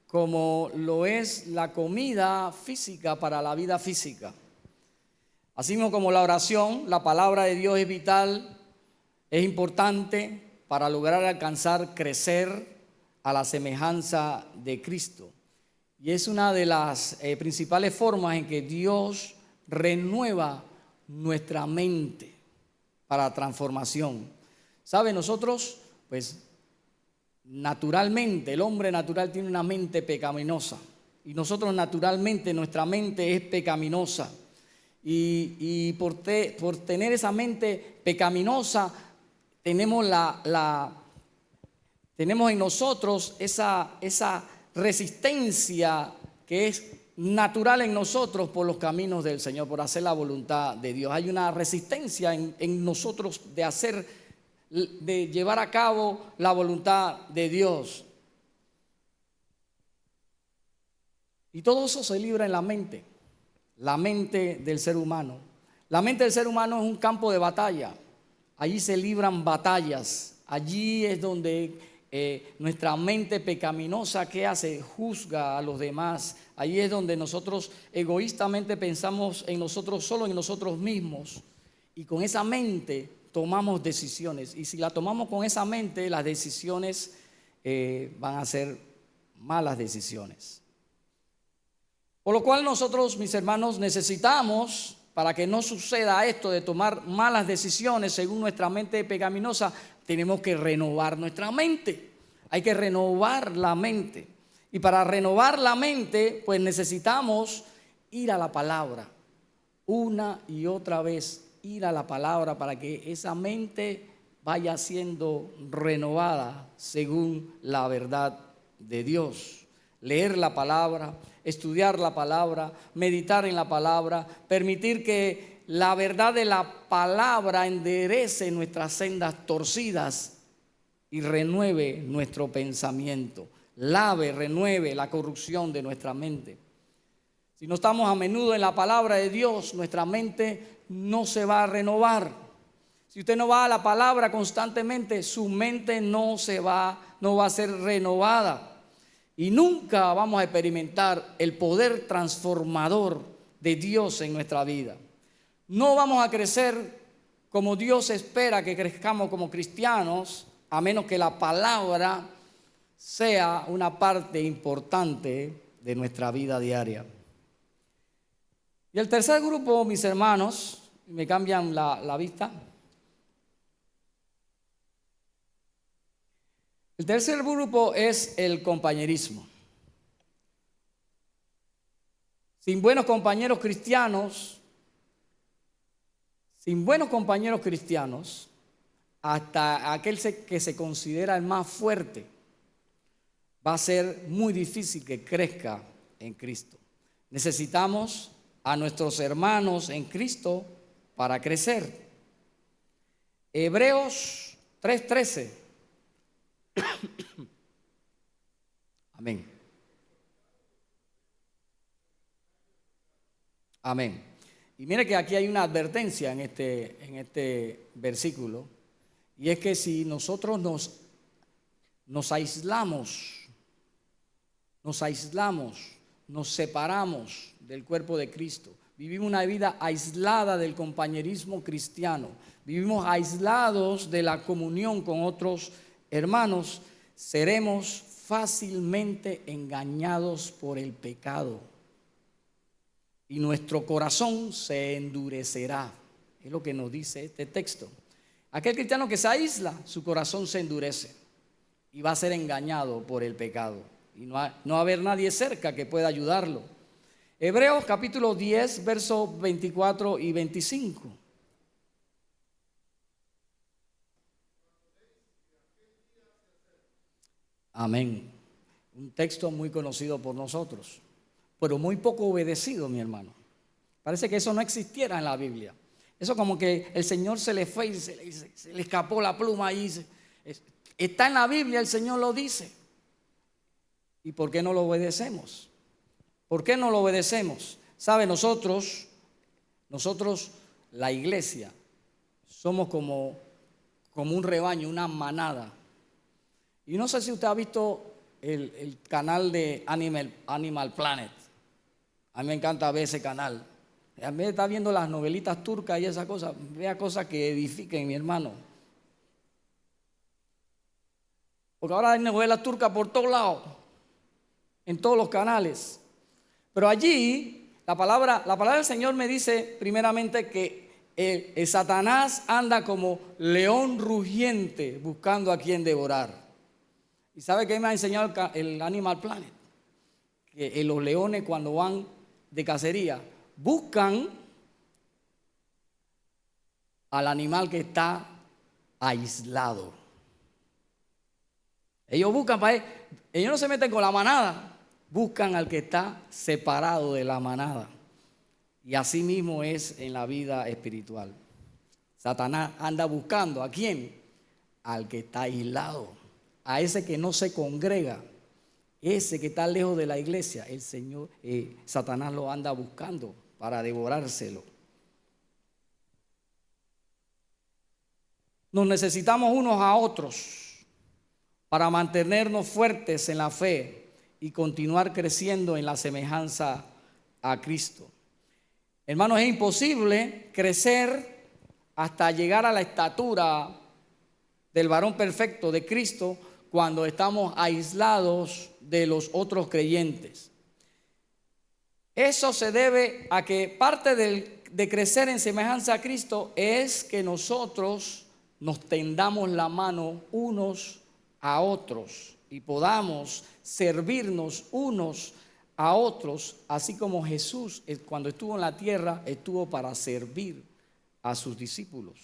como lo es la comida física para la vida física. Así mismo como la oración, la palabra de Dios es vital, es importante para lograr alcanzar, crecer a la semejanza de Cristo. Y es una de las principales formas en que Dios renueva nuestra mente para transformación. ¿Sabe? Nosotros, pues, naturalmente, el hombre natural tiene una mente pecaminosa. Y nosotros naturalmente, nuestra mente es pecaminosa. Y por tener esa mente pecaminosa, tenemos tenemos en nosotros esa resistencia que es natural en nosotros por los caminos del Señor, por hacer la voluntad de Dios. Hay una resistencia en nosotros de llevar a cabo la voluntad de Dios. Y todo eso se libra en la mente del ser humano. La mente del ser humano es un campo de batalla. Allí se libran batallas. Allí es donde nuestra mente pecaminosa, ¿qué hace? Juzga a los demás. Allí es donde nosotros egoístamente pensamos en nosotros solo, en nosotros mismos. Y con esa mente tomamos decisiones. Y si la tomamos con esa mente, las decisiones van a ser malas decisiones. Por lo cual nosotros, mis hermanos, necesitamos, para que no suceda esto de tomar malas decisiones según nuestra mente pecaminosa, tenemos que renovar nuestra mente. Hay que renovar la mente. Y para renovar la mente, pues necesitamos ir a la palabra. Una y otra vez ir a la palabra para que esa mente vaya siendo renovada según la verdad de Dios. Leer la palabra, estudiar la palabra, meditar en la palabra, permitir que la verdad de la palabra enderece nuestras sendas torcidas y renueve nuestro pensamiento, lave, renueve la corrupción de nuestra mente. Si no estamos a menudo en la palabra de Dios, nuestra mente no se va a renovar. Si usted no va a la palabra constantemente, su mente no va a ser renovada. Y nunca vamos a experimentar el poder transformador de Dios en nuestra vida. No vamos a crecer como Dios espera que crezcamos como cristianos, a menos que la palabra sea una parte importante de nuestra vida diaria. Y el tercer grupo, mis hermanos, me cambian la vista. El tercer grupo es el compañerismo. Sin buenos compañeros cristianos, hasta aquel que se considera el más fuerte, va a ser muy difícil que crezca en Cristo. Necesitamos a nuestros hermanos en Cristo para crecer. Hebreos 3:13. Amén. Amén. Y mire que aquí hay una advertencia en este versículo, y es que si nosotros nos aislamos, nos separamos del cuerpo de Cristo, vivimos una vida aislada del compañerismo cristiano, vivimos aislados de la comunión con otros hermanos, seremos fácilmente engañados por el pecado y nuestro corazón se endurecerá. Es lo que nos dice este texto. Aquel cristiano que se aísla, su corazón se endurece y va a ser engañado por el pecado y no va a haber nadie cerca que pueda ayudarlo. Hebreos capítulo 10, versos 24 y 25. Amén. Un texto muy conocido por nosotros, pero muy poco obedecido, mi hermano. Parece que eso no existiera en la Biblia. Eso como que el Señor se le fue y se le escapó la pluma ahí. Está en la Biblia, el Señor lo dice. ¿Y por qué no lo obedecemos? ¿Por qué no lo obedecemos? ¿Sabe? Nosotros, la iglesia, somos como un rebaño, una manada. Y no sé si usted ha visto el canal de Animal Planet. A mí me encanta ver ese canal. A mí está viendo las novelitas turcas y esas cosas. Vea cosas que edifiquen, mi hermano. Porque ahora hay novelas turcas por todos lados, en todos los canales. Pero allí la palabra del Señor me dice primeramente que el Satanás anda como león rugiente buscando a quien devorar. ¿Y sabe qué me ha enseñado el Animal Planet? Que los leones cuando van de cacería buscan al animal que está aislado. Ellos buscan para ellos no se meten con la manada, buscan al que está separado de la manada. Y así mismo es en la vida espiritual. Satanás anda buscando ¿a quién? Al que está aislado, a ese que no se congrega, ese que está lejos de la iglesia. El Señor, Satanás lo anda buscando para devorárselo. Nos necesitamos unos a otros para mantenernos fuertes en la fe y continuar creciendo en la semejanza a Cristo. Hermanos, es imposible crecer hasta llegar a la estatura del varón perfecto de Cristo cuando estamos aislados de los otros creyentes. Eso se debe a que parte de crecer en semejanza a Cristo es que nosotros nos tendamos la mano unos a otros y podamos servirnos unos a otros, así como Jesús cuando estuvo en la tierra estuvo para servir a sus discípulos.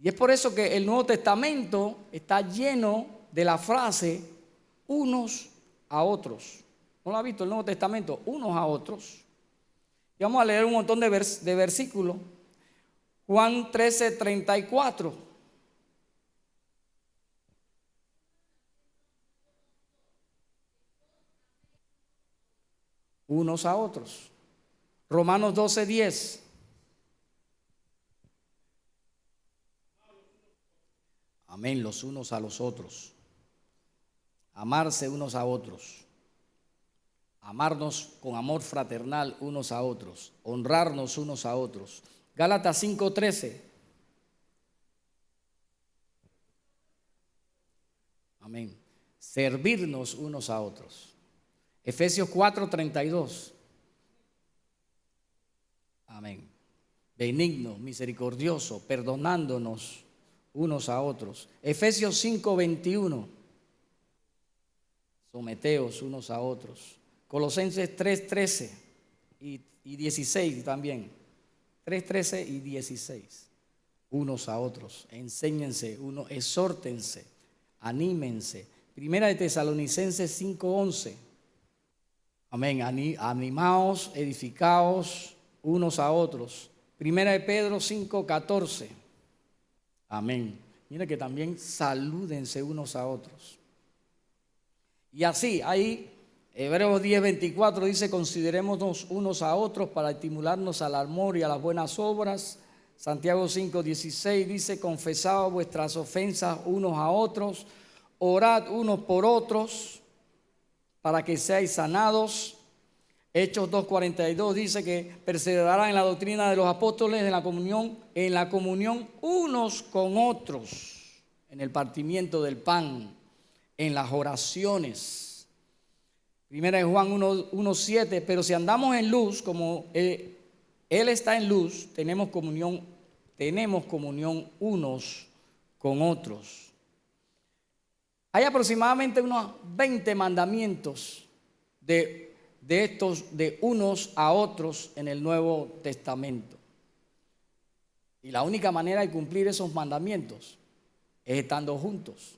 Y es por eso que el Nuevo Testamento está lleno de la frase unos a otros. ¿No lo ha visto el Nuevo Testamento? Unos a otros. Y vamos a leer un montón de versículos. Juan 13:34. Unos a otros. Romanos 12:10. Amén, los unos a los otros. Amarse unos a otros. Amarnos con amor fraternal unos a otros. Honrarnos unos a otros. Gálatas 5:13. Amén. Servirnos unos a otros. Efesios 4:32. Amén. Benigno, misericordioso, perdonándonos unos a otros. Efesios 5:21. Someteos unos a otros. Colosenses 3:13 y 16 también. 3:13 y 16. Unos a otros. Enséñense, exhórtense, anímense. Primera de Tesalonicenses 5:11. Amén. Animaos, edificaos unos a otros. Primera de Pedro 5:14. Amén. Mire que también salúdense unos a otros. Y así, ahí, Hebreos 10:24 dice: considerémonos unos a otros para estimularnos al amor y a las buenas obras. Santiago 5:16 dice: confesad vuestras ofensas unos a otros, orad unos por otros para que seáis sanados. Hechos 2:42 dice que perseverarán en la doctrina de los apóstoles, en la comunión unos con otros, en el partimiento del pan, en las oraciones. Primera de Juan 1:7, pero si andamos en luz, como Él está en luz, tenemos comunión unos con otros. Hay aproximadamente unos 20 mandamientos de estos de unos a otros en el Nuevo Testamento. Y la única manera de cumplir esos mandamientos es estando juntos.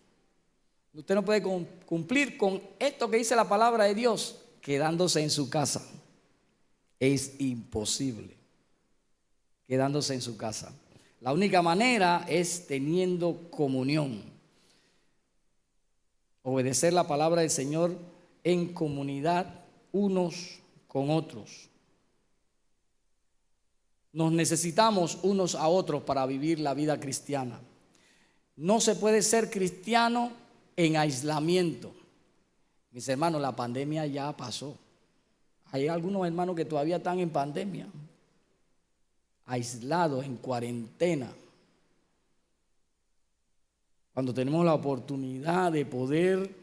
Usted no puede cumplir con esto que dice la palabra de Dios quedándose en su casa. Es imposible quedándose en su casa. La única manera es teniendo comunión. Obedecer la palabra del Señor en comunidad unos con otros. Nos necesitamos unos a otros para vivir la vida cristiana. No se puede ser cristiano en aislamiento. Mis hermanos, la pandemia ya pasó. Hay algunos hermanos que todavía están en pandemia, aislados, en cuarentena. Cuando tenemos la oportunidad de poder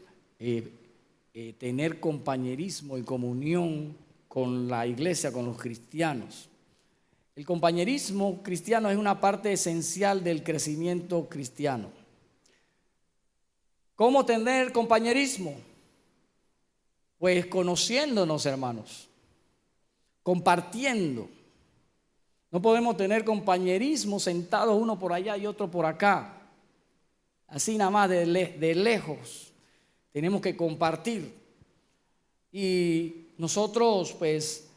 tener compañerismo y comunión con la iglesia, con los cristianos. El compañerismo cristiano es una parte esencial del crecimiento cristiano. ¿Cómo tener compañerismo? Pues conociéndonos, hermanos, compartiendo. No podemos tener compañerismo sentados uno por allá y otro por acá, así nada más de lejos. Tenemos que compartir. Y nosotros pues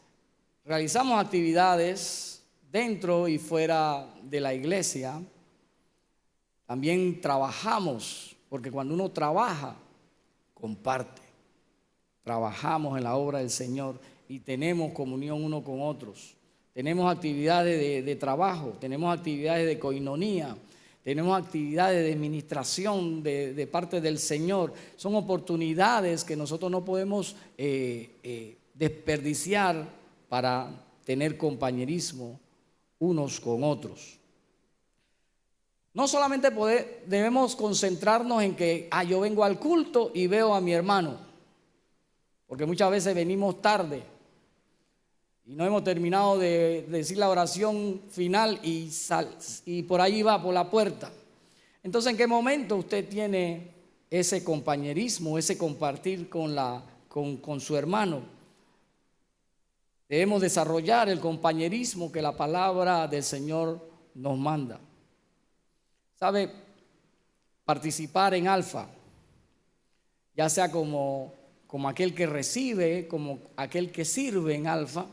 realizamos actividades dentro y fuera de la iglesia. También trabajamos, porque cuando uno trabaja, comparte. Trabajamos en la obra del Señor y tenemos comunión uno con otros. Tenemos actividades de trabajo, tenemos actividades de coinonía, tenemos actividades de administración de parte del Señor. Son oportunidades que nosotros no podemos desperdiciar para tener compañerismo unos con otros. No solamente debemos concentrarnos en que yo vengo al culto y veo a mi hermano, porque muchas veces venimos tarde y no hemos terminado de decir la oración final y por ahí va por la puerta. Entonces, ¿en qué momento usted tiene ese compañerismo, ese compartir con su hermano? Debemos desarrollar el compañerismo que la palabra del Señor nos manda. ¿Sabe? Participar en Alfa, ya sea como aquel que recibe, como aquel que sirve en Alfa,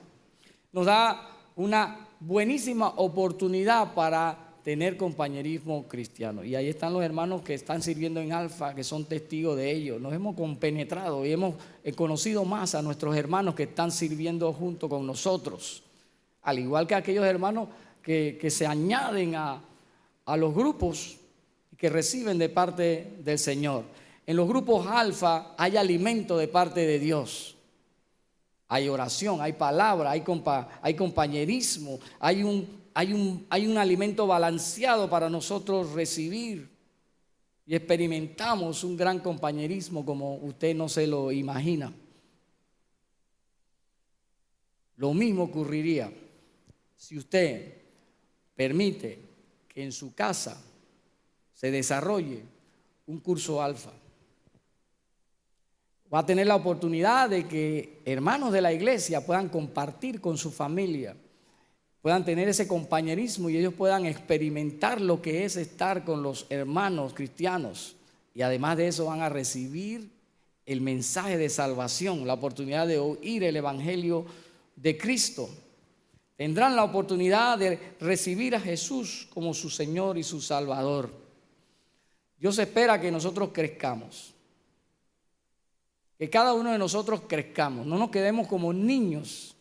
nos da una buenísima oportunidad para tener compañerismo cristiano. Y ahí están los hermanos que están sirviendo en Alfa, que son testigos de ello. Nos hemos compenetrado y hemos conocido más a nuestros hermanos que están sirviendo junto con nosotros, al igual que aquellos hermanos que se añaden a los grupos que reciben de parte del Señor. En los grupos Alfa hay alimento de parte de Dios. Hay oración, hay palabra, hay compañerismo, hay un alimento balanceado para nosotros recibir. Y experimentamos un gran compañerismo como usted no se lo imagina. Lo mismo ocurriría si usted permite que en su casa se desarrolle un curso Alfa. Va a tener la oportunidad de que hermanos de la iglesia puedan compartir con su familia, puedan tener ese compañerismo y ellos puedan experimentar lo que es estar con los hermanos cristianos. Y además de eso van a recibir el mensaje de salvación, la oportunidad de oír el evangelio de Cristo. Tendrán la oportunidad de recibir a Jesús como su Señor y su Salvador. Dios espera que nosotros crezcamos. Que cada uno de nosotros crezcamos, no nos quedemos como niños,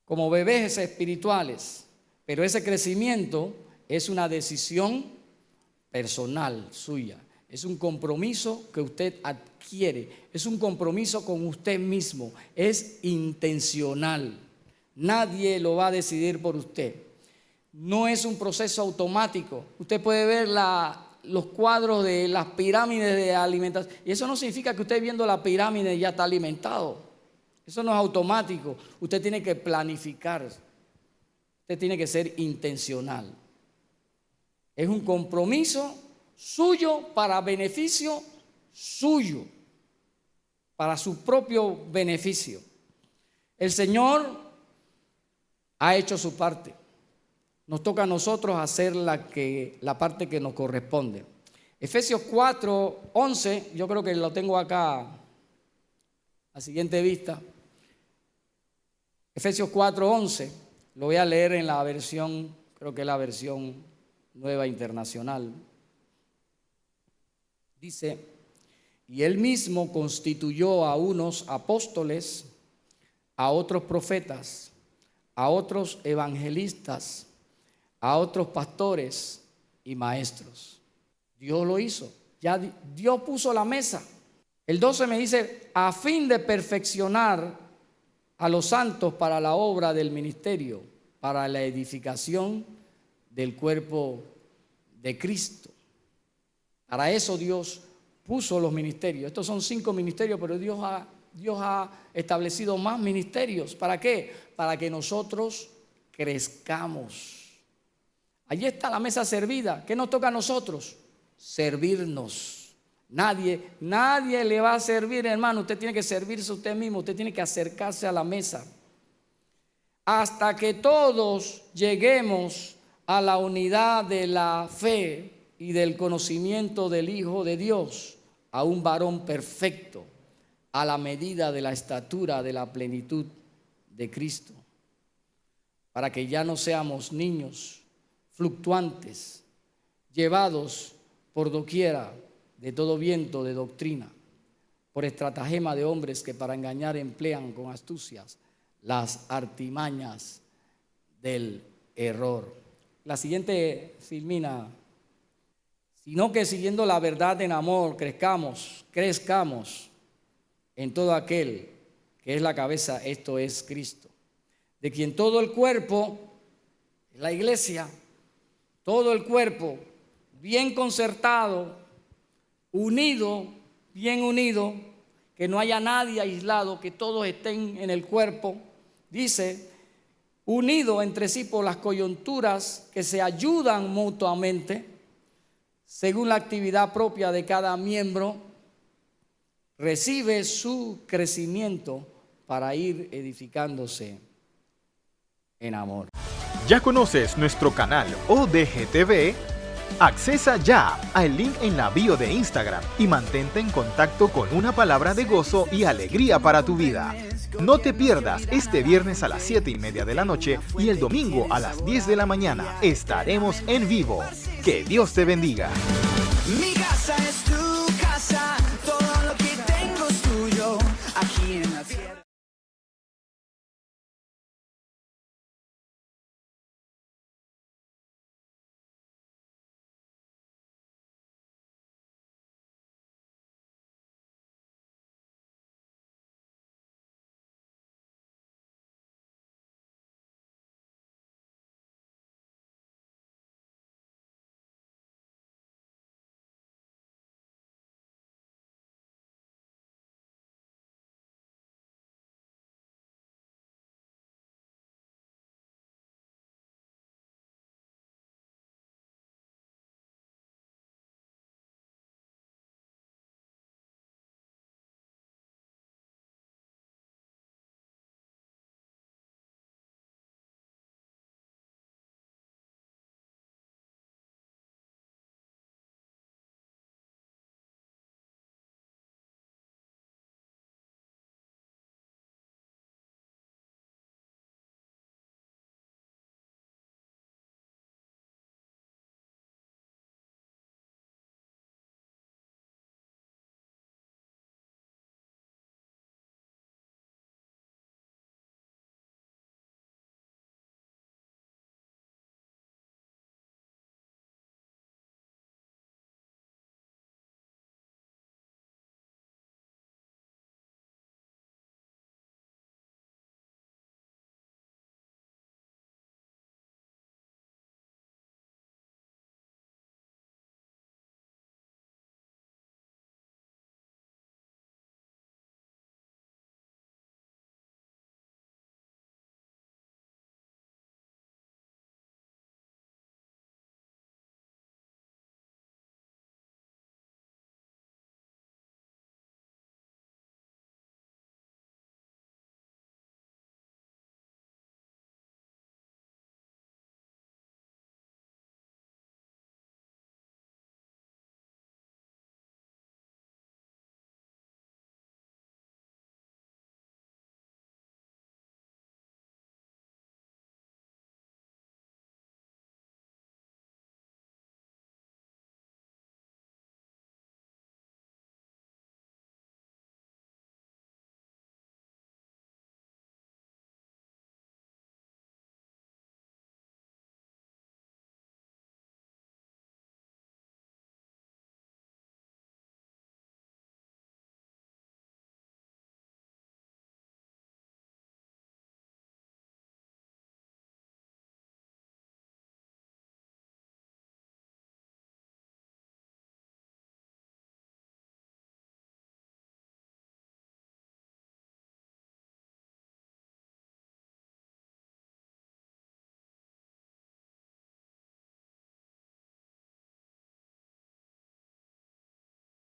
como bebés espirituales, pero ese crecimiento es una decisión personal suya, es un compromiso que usted adquiere, es un compromiso con usted mismo, es intencional, nadie lo va a decidir por usted, no es un proceso automático. Usted puede ver los cuadros de las pirámides de alimentación. Y eso no significa que usted viendo la pirámide ya está alimentado. Eso no es automático. Usted tiene que planificar. Usted tiene que ser intencional. Es un compromiso suyo para beneficio suyo, para su propio beneficio. El Señor ha hecho su parte. Nos toca a nosotros hacer la parte que nos corresponde. Efesios 4:11, yo creo que lo tengo acá a siguiente vista. Efesios 4:11, lo voy a leer en la versión, creo que es la versión Nueva Internacional. Dice: y él mismo constituyó a unos apóstoles, a otros profetas, a otros evangelistas, a otros pastores y maestros. Dios lo hizo, ya Dios puso la mesa. El 12 me dice: a fin de perfeccionar a los santos para la obra del ministerio, para la edificación del cuerpo de Cristo. Para eso Dios puso los ministerios. Estos son 5 ministerios, pero Dios ha establecido más ministerios. ¿Para qué? Para que nosotros crezcamos. Allí está la mesa servida. ¿Qué nos toca a nosotros? Servirnos. Nadie le va a servir, hermano. Usted tiene que servirse a usted mismo. Usted tiene que acercarse a la mesa. Hasta que todos lleguemos a la unidad de la fe y del conocimiento del Hijo de Dios, a un varón perfecto, a la medida de la estatura de la plenitud de Cristo, para que ya no seamos niños fluctuantes, llevados por doquiera de todo viento de doctrina, por estratagema de hombres que para engañar emplean con astucias las artimañas del error. La siguiente filmina: sino que siguiendo la verdad en amor crezcamos en todo aquel que es la cabeza, esto es Cristo, de quien todo el cuerpo, la iglesia, todo el cuerpo bien concertado, unido, bien unido, que no haya nadie aislado, que todos estén en el cuerpo, dice, unido entre sí por las coyunturas que se ayudan mutuamente, según la actividad propia de cada miembro, recibe su crecimiento para ir edificándose en amor. ¿Ya conoces nuestro canal ODGTV? Accesa ya al link en la bio de Instagram y mantente en contacto con una palabra de gozo y alegría para tu vida. No te pierdas este viernes a las 7:30 de la noche y el domingo a las 10 de la mañana. Estaremos en vivo. Que Dios te bendiga.